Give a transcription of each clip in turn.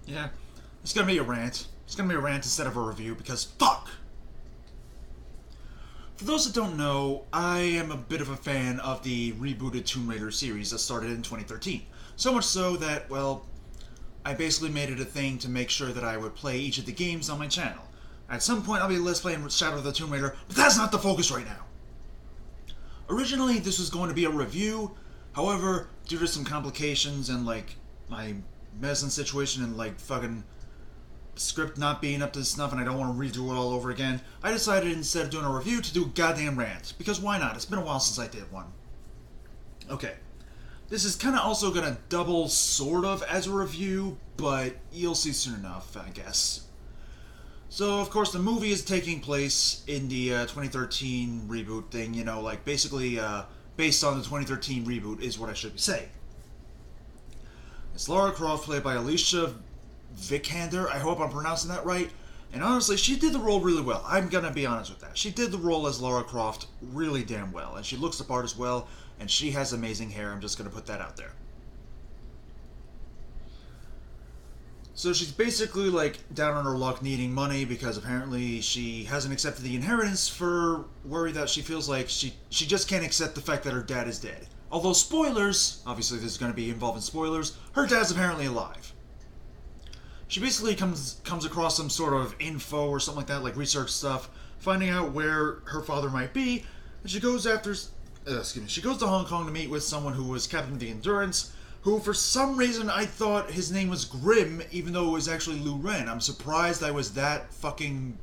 Yeah, it's gonna be a rant. It's gonna be a rant instead of a review because fuck! For those that don't know, I am a bit of a fan of the rebooted Tomb Raider series that started in 2013. So much so that, well, I basically made it a thing to make sure that I would play each of the games on my channel. At some point, I'll be let's playing Shadow of the Tomb Raider, but that's not the focus right now. Originally, this was going to be a review. However, due to some complications and like my medicine situation and like fucking script not being up to snuff and I don't want to redo it all over again, I decided instead of doing a review to do a goddamn rant. Because why not? It's been a while since I did one. Okay. This is kind of also going to double sort of as a review, but you'll see soon enough, I guess. So, of course, the movie is taking place in the 2013 reboot thing, like basically based on the 2013 reboot is what I should be saying. It's Lara Croft, played by Alicia Vikander. I hope I'm pronouncing that right. And honestly, she did the role really well. I'm gonna be honest with that. She did the role as Lara Croft really damn well. And she looks the part as well. And she has amazing hair. I'm just gonna put that out there. So she's basically like down on her luck needing money because apparently she hasn't accepted the inheritance for worry that she feels like she just can't accept the fact that her dad is dead. Although spoilers, obviously this is going to be involving spoilers, her dad's apparently alive. She basically comes across some sort of info or something like that, like research stuff, finding out where her father might be, and she goes she goes to Hong Kong to meet with someone who was captain of the Endurance, who for some reason I thought his name was Grimm, even though it was actually Lu Ren. I'm surprised I was that fucking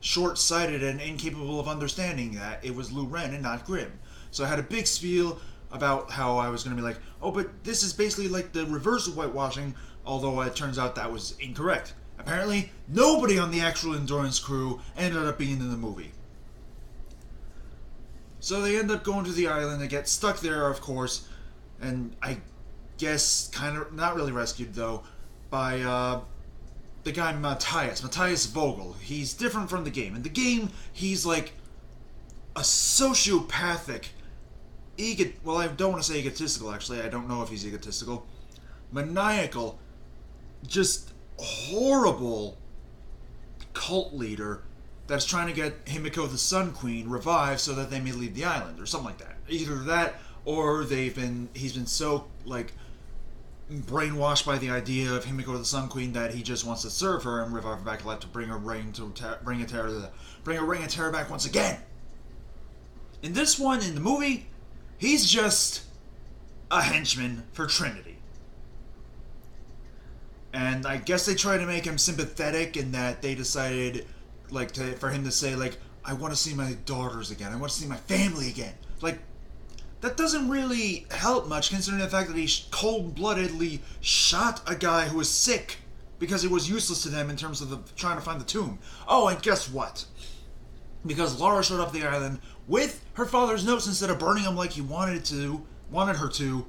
short-sighted and incapable of understanding that it was Lu Ren and not Grimm. So I had a big spiel about how I was going to be like, oh, but this is basically like the reverse of whitewashing, although it turns out that was incorrect. Apparently, nobody on the actual Endurance crew ended up being in the movie. So they end up going to the island, they get stuck there, of course, and I guess kind of, not really rescued though, by the guy Matthias Vogel. He's different from the game. In the game, he's like a sociopathic, well, I don't want to say egotistical, actually. I don't know if he's egotistical. Maniacal, just horrible cult leader that's trying to get Himiko the Sun Queen revived so that they may leave the island, or something like that. Either that, or he's been so, like, brainwashed by the idea of Himiko the Sun Queen that he just wants to serve her and revive her back to life to bring her ring of terror back once again. In this one, in the movie, he's just a henchman for Trinity. And I guess they try to make him sympathetic in that they decided, like, for him to say, like, I want to see my daughters again. I want to see my family again. Like, that doesn't really help much considering the fact that he cold-bloodedly shot a guy who was sick because it was useless to them in terms of trying to find the tomb. Oh, and guess what? Because Lara showed up the island with her father's notes instead of burning them like he wanted her to,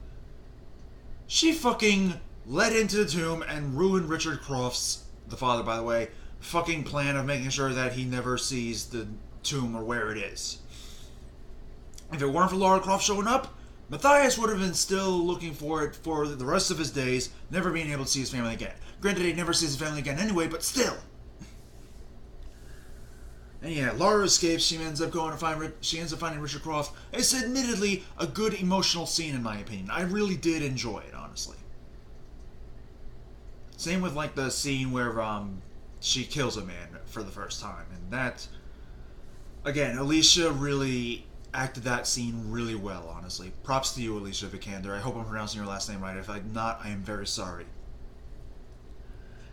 she fucking led into the tomb and ruined Richard Croft's, the father by the way, fucking plan of making sure that he never sees the tomb or where it is. If it weren't for Lara Croft showing up, Matthias would have been still looking for it for the rest of his days, never being able to see his family again. Granted, he never sees his family again anyway, but still. And yeah, Lara escapes. She ends up finding Richard Croft. It's admittedly a good emotional scene in my opinion. I really did enjoy it, honestly. Same with like the scene where she kills a man for the first time, and that, again, Alicia really acted that scene really well, honestly. Props to you, Alicia Vikander. I hope I'm pronouncing your last name right. If I'm not, I am very sorry.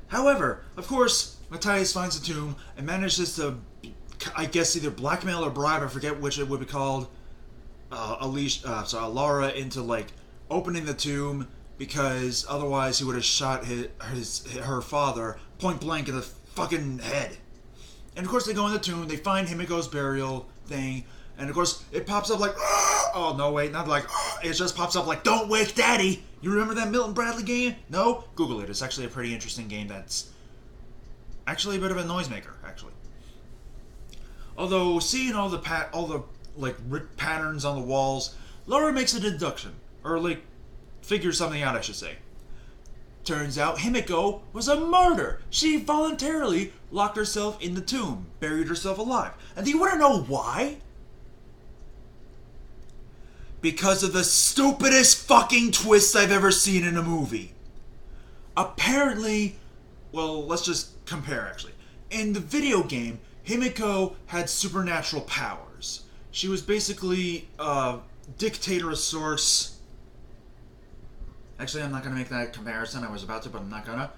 However, of course, Matthias finds the tomb and manages to, I guess, either blackmail or bribe, I forget which it would be called, Lara into, like, opening the tomb, because otherwise he would have shot her father point blank in the fucking head. And of course they go in the tomb, they find Himiko's burial thing, and of course it pops up like, oh no wait, not like, it just pops up like, don't wake daddy! You remember that Milton Bradley game? No? Google it. It's actually a pretty interesting game that's actually a bit of a noisemaker, actually. Although seeing all the like patterns on the walls, Laura makes a deduction, or like figures something out, I should say. Turns out Himiko was a martyr. She voluntarily locked herself in the tomb, buried herself alive. And do you want to know why? Because of the stupidest fucking twist I've ever seen in a movie. Apparently, well, let's just compare actually. In the video game, Himiko had supernatural powers. She was basically a dictator of sorts. Actually, I'm not going to make that comparison. I was about to, but I'm not going to.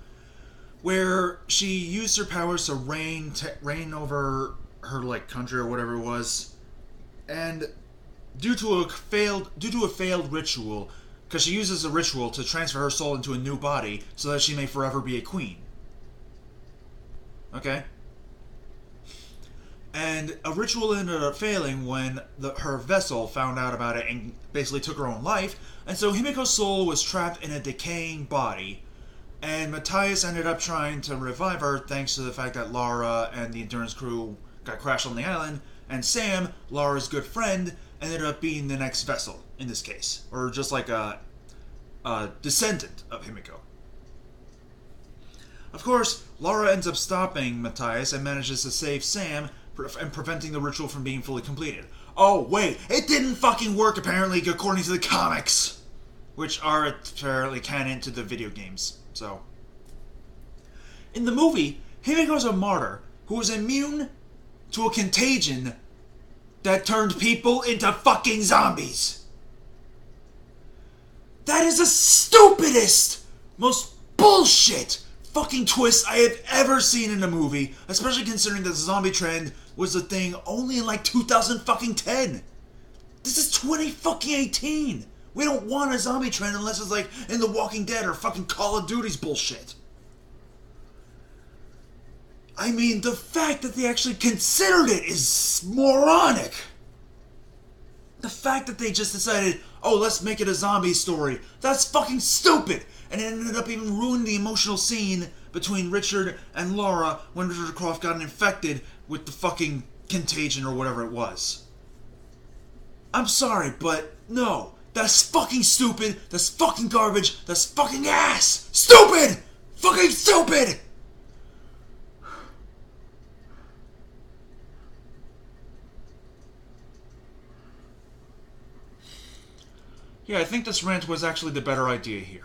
Where she used her powers to reign over her country or whatever it was, and due to a failed ritual, because she uses a ritual to transfer her soul into a new body so that she may forever be a queen. Okay? And a ritual ended up failing when her vessel found out about it and basically took her own life. And so Himiko's soul was trapped in a decaying body. And Matthias ended up trying to revive her thanks to the fact that Lara and the Endurance crew got crashed on the island. And Sam, Lara's good friend, ended up being the next vessel in this case. Or just like a descendant of Himiko. Of course, Lara ends up stopping Matthias and manages to save Sam and preventing the ritual from being fully completed. Oh, wait, it didn't fucking work apparently according to the comics, which are apparently canon to the video games, so. In the movie, Himiko's a martyr who was immune to a contagion that turned people into fucking zombies. That is the stupidest, most bullshit fucking twist I have ever seen in a movie, especially considering that the zombie trend was a thing only in 2010. This is 2018. We don't want a zombie trend unless it's in The Walking Dead or fucking Call of Duty's bullshit. I mean, the fact that they actually considered it is moronic. The fact that they just decided, oh, let's make it a zombie story, that's fucking stupid. And it ended up even ruining the emotional scene between Richard and Lara when Richard Croft got infected with the fucking contagion or whatever it was. I'm sorry, but no. That's fucking stupid. That's fucking garbage. That's fucking ass. Stupid! Fucking stupid! Yeah, I think this rant was actually the better idea here.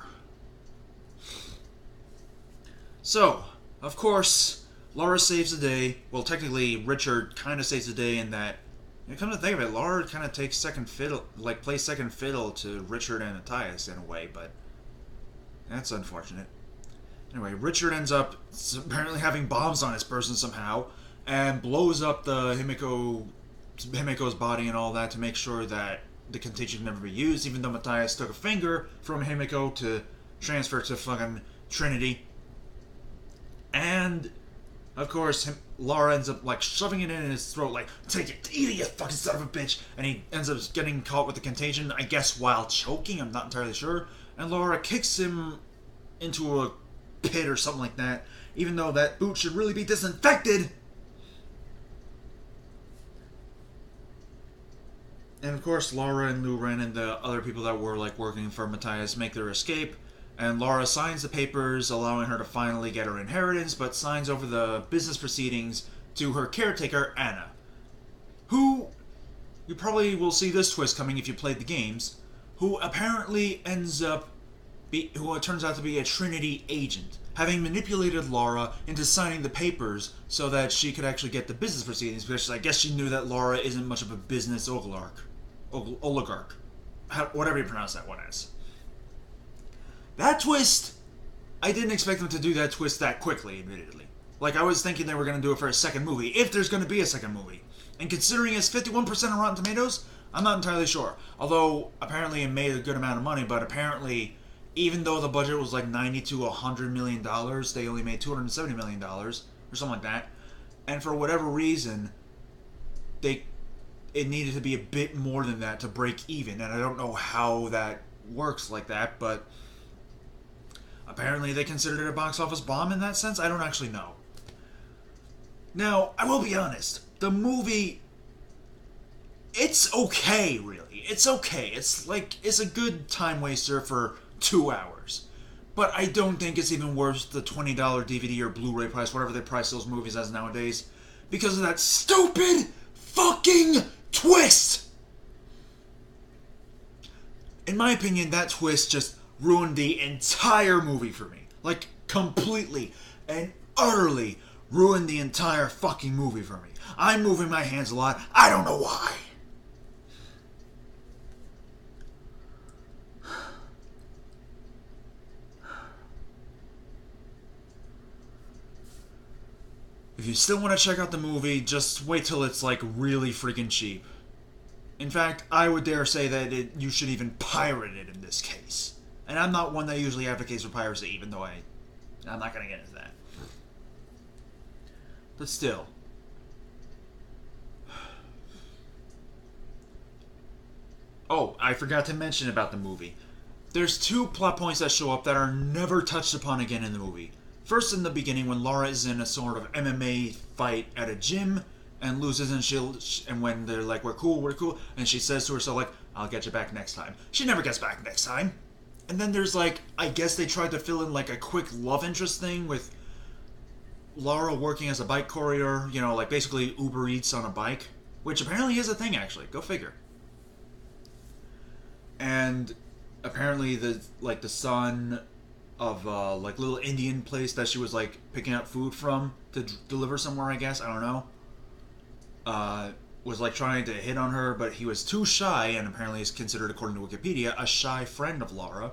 So, of course, Lara saves the day. Well, technically, Richard kind of saves the day in that, come to think of it, Lara kind of takes second fiddle, plays second fiddle to Richard and Matthias in a way, but that's unfortunate. Anyway, Richard ends up apparently having bombs on his person somehow, and blows up the Himiko's body and all that to make sure that the contagion can never be used, even though Matthias took a finger from Himiko to transfer to fucking Trinity. And, of course, Lara ends up, shoving it in his throat, take it, eat it, you fucking son of a bitch. And he ends up getting caught with the contagion, I guess while choking, I'm not entirely sure. And Lara kicks him into a pit or something like that, even though that boot should really be disinfected. And, of course, Lara and Luren and the other people that were, working for Matthias make their escape. And Lara signs the papers, allowing her to finally get her inheritance, but signs over the business proceedings to her caretaker, Anna. Who, you probably will see this twist coming if you played the games, who apparently who turns out to be a Trinity agent, having manipulated Lara into signing the papers so that she could actually get the business proceedings, because I guess she knew that Lara isn't much of a business oligarch. Whatever you pronounce that one as. That twist, I didn't expect them to do that twist that quickly, admittedly. I was thinking they were going to do it for a second movie, if there's going to be a second movie. And considering it's 51% on Rotten Tomatoes, I'm not entirely sure. Although, apparently it made a good amount of money, but apparently, even though the budget was $90 to $100 million, they only made $270 million, or something like that. And for whatever reason, it needed to be a bit more than that to break even, and I don't know how that works like that, but apparently they considered it a box office bomb in that sense. I don't actually know. Now, I will be honest. The movie, it's okay, really. It's okay. It's a good time waster for 2 hours. But I don't think it's even worth the $20 DVD or Blu-ray price, whatever they price those movies as nowadays, because of that stupid fucking twist! In my opinion, that twist just ruined the entire movie for me. Like, completely and utterly ruined the entire fucking movie for me. I'm moving my hands a lot. I don't know why. If you still want to check out the movie, just wait till it's like really freaking cheap. In fact, I would dare say that you should even pirate it in this case. And I'm not one that usually advocates for piracy, even though I'm not going to get into that. But still. Oh, I forgot to mention about the movie. There's two plot points that show up that are never touched upon again in the movie. First, in the beginning, when Laura is in a sort of MMA fight at a gym and loses, and when they're like, we're cool, and she says to herself, like, I'll get you back next time. She never gets back next time. And then there's like, I guess they tried to fill in like a quick love interest thing with Laura working as a bike courier, you know, like basically Uber Eats on a bike, which apparently is a thing, actually. Go figure. And apparently the son of like little Indian place that she was like picking up food from to deliver somewhere, I guess, I don't know, was like trying to hit on her, but he was too shy, and apparently is considered, according to Wikipedia, a shy friend of Laura.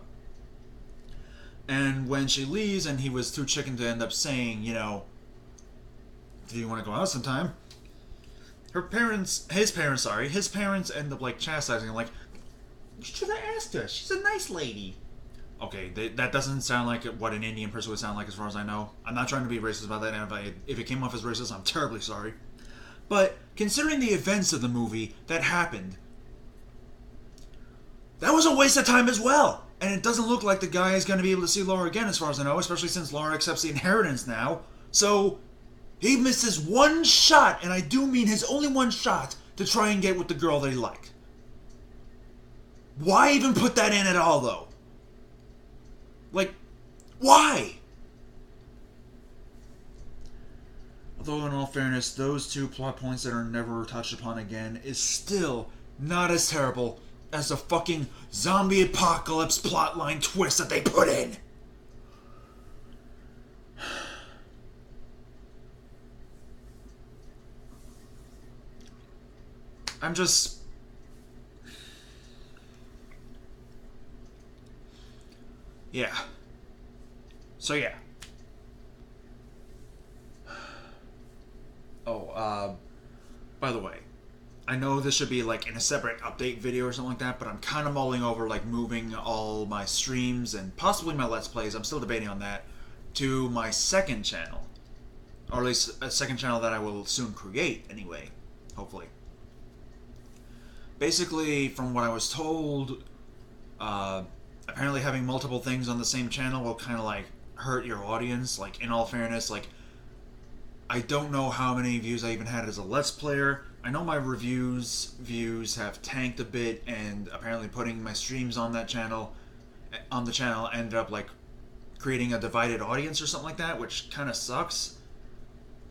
And when she leaves and he was too chicken to end up saying, you know, do you want to go out sometime? His parents end up like chastising him, like, you should have asked her, she's a nice lady. Okay, that doesn't sound like what an Indian person would sound like, as far as I know. I'm not trying to be racist about that, and if it came off as racist, I'm terribly sorry. But, considering the events of the movie that happened, that was a waste of time as well! And it doesn't look like the guy is going to be able to see Laura again, as far as I know, especially since Laura accepts the inheritance now. So, he missed his one shot, and I do mean his only one shot, to try and get with the girl that he liked. Why even put that in at all, though? Like, why? Although, in all fairness, those two plot points that are never touched upon again is still not as terrible as the fucking zombie apocalypse plotline twist that they put in. I'm just... yeah. So, yeah. Oh, by the way, I know this should be like in a separate update video or something like that, but I'm kind of mulling over like moving all my streams and possibly my Let's Plays, I'm still debating on that, to my second channel. Or at least a second channel that I will soon create, anyway. Hopefully. Basically, from what I was told, apparently having multiple things on the same channel will kind of like hurt your audience. Like, in all fairness, like, I don't know how many views I even had as a Let's Player. I know my views have tanked a bit, and apparently putting my streams on that channel, ended up like creating a divided audience or something like that, which kind of sucks.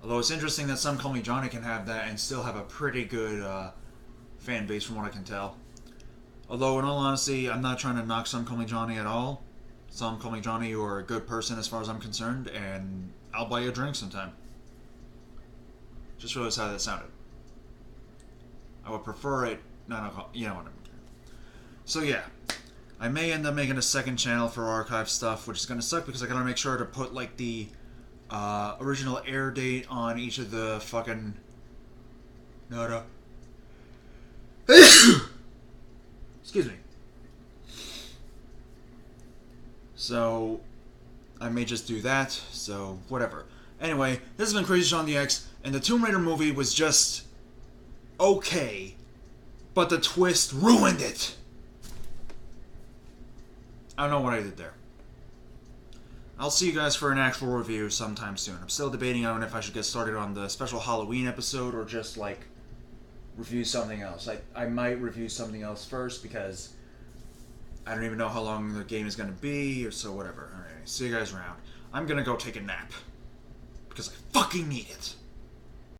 Although it's interesting that Some Call Me Johnny can have that and still have a pretty good fan base from what I can tell. Although, in all honesty, I'm not trying to knock Some Call Me Johnny at all. Some Call Me Johnny, you're a good person as far as I'm concerned, and I'll buy you a drink sometime. Just realized how that sounded. I would prefer it... No, you know what I mean. So yeah, I may end up making a second channel for archive stuff, which is going to suck because I gotta make sure to put like the original air date on each of the fucking... No. Excuse me. So, I may just do that, so whatever. Anyway, this has been Crazy Sean the X, and the Tomb Raider movie was just... okay. But the twist ruined it! I don't know what I did there. I'll see you guys for an actual review sometime soon. I'm still debating on if I should get started on the special Halloween episode or just, like, review something else. I might review something else first because I don't even know how long the game is going to be, or so whatever. Alright, see you guys around. I'm going to go take a nap. Because I fucking need it.